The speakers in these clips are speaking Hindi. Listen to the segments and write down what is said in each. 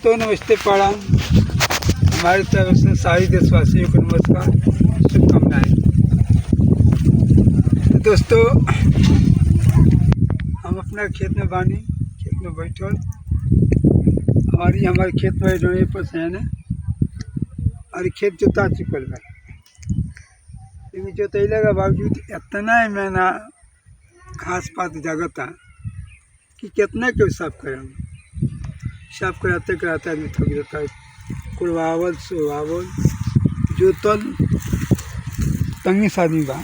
दोस्तों नमस्ते प्रणाम। हमारी तरफ से सारी देशवासियों को नमस्कार, शुभकामनाएं। दोस्तों हम अपना खेत में बानी, खेत में बैठल हमारे खेत में डोने पर सहन है और खेत जोता चुकल बा। लेकिन जोतैला के बावजूद इतना मैंने घास पात जगता कि कितना क्यों साफ करें। साफ कराते कराते आदमी थक जाता है। कुड़वावल सुहावल जोतल तंगी आदमी बा।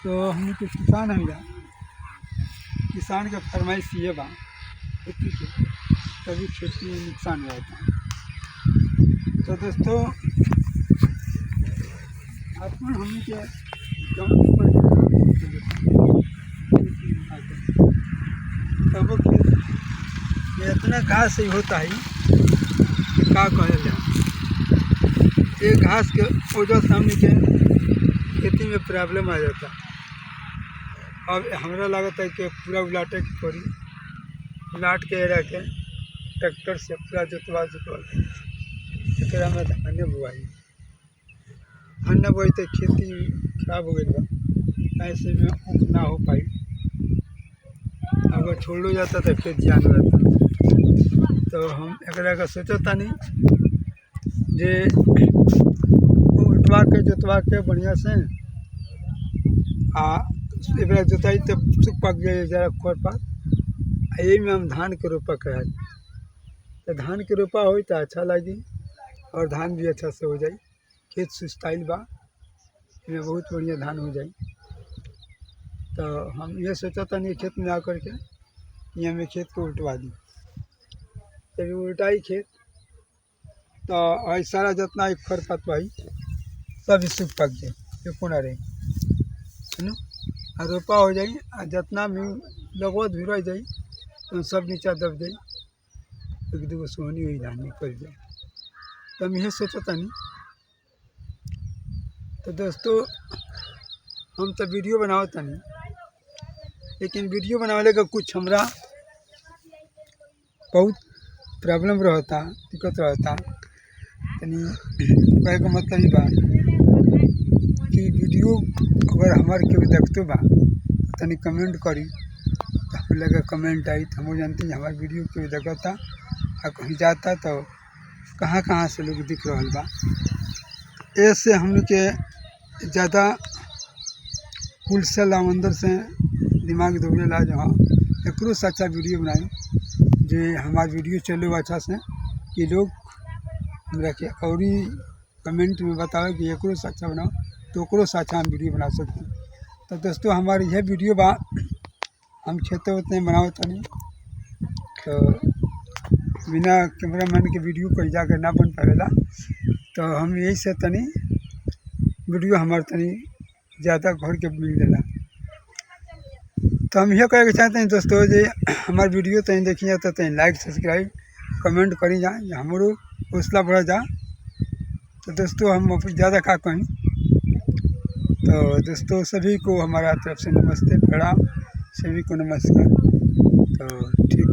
तो हमने कुछ किसान हम जा किसान का फरमाइश ये बा खेती के, तभी खेती में नुकसान हो जाता है। तो दोस्तों अपन हमने के तब इतना घास ही होता है कि का कहल जाए। ये घास के वजह से हमने के खेती में प्रॉब्लम आ जाता। अब हमरा लगता है कि पूरा उलाटे के पड़ी, उलाट के रह के ट्रैक्टर से पूरा जोतवा एकरा में धान बुआई तो खेती खराब हो गई बा। ऐसे में ऊख ना हो पाई। अगर छोड़ जाता तो खेत जान रहता। तो हम एकरा का सोचता नहीं जे उल्टवा के जोतवा के बढ़िया से एक जोताई तो सुख पक जाए जरा खोर पात। यही में हम धान के रोपा करा। तो धान के रोपा हो तो अच्छा लगी और धान भी अच्छा से हो जाए। खेत सुस्ताइल बा, इसमें बहुत बढ़िया धान हो जाए। तो हम ये सोचता नहीं खेत में आकर के यहाँ में खेत को उल्टवा दी। जब उल्टाई खेत तो आई सारा जितना एक खर पतवाई सब सूख पक जाए, ये कोना रहे है ना। और रोपा हो जाए और जितना भी लगभग भी रह जाए तो सब नीचा दब जाए। एक दो सोहनी हुई धान निकल जाए। तो हम यही सोचता नहीं। तो दोस्तों हम तो वीडियो बनावता नहीं, लेकिन वीडियो बनाने का कुछ हमरा बहुत प्रॉब्लम रहता, दिक्कत रहता। तनी कहे का मतलब ही बा कि वीडियो अगर हमारे केहू देखते बा तनी कमेंट करी तो हम लगे कमेंट आई तो हम जानते हैं हमारे वीडियो केहू देखता और कहीं जाता तो कहाँ कहाँ से लोग दिख रहा बा। ऐसे हम के ज़्यादा कुल से लामंदर से दिमाग दौड़ेला जहाँ एक अच्छा वीडियो बनाए जो हमारे वीडियो चले अच्छा से कि लोग हमरा के और ही कमेंट में बताओ कि एक अच्छा बनाओ तो ओकरो से अच्छा हम वीडियो बना सकते हैं। तो दोस्तों हमारी यह वीडियो बा हम खेते उतने बनावता नहीं। तो बिना कैमरामैन के वीडियो कहीं जाकर ना बन पाएगा। तो हम यही से तनी वीडियो हमारे तनी ज़्यादा घर के मिल जाला। तो हम यह कहे चाहते हैं दोस्तों जे हमारे वीडियो तहीं देखिए तो तहीं लाइक सब्सक्राइब कमेंट करी जाए, हमारो हौसला बढ़ा जा। तो दोस्तों हम ज़्यादा का कहीं। तो दोस्तों सभी को हमारा तरफ से नमस्ते प्रणाम, सभी को नमस्कार। तो ठीक।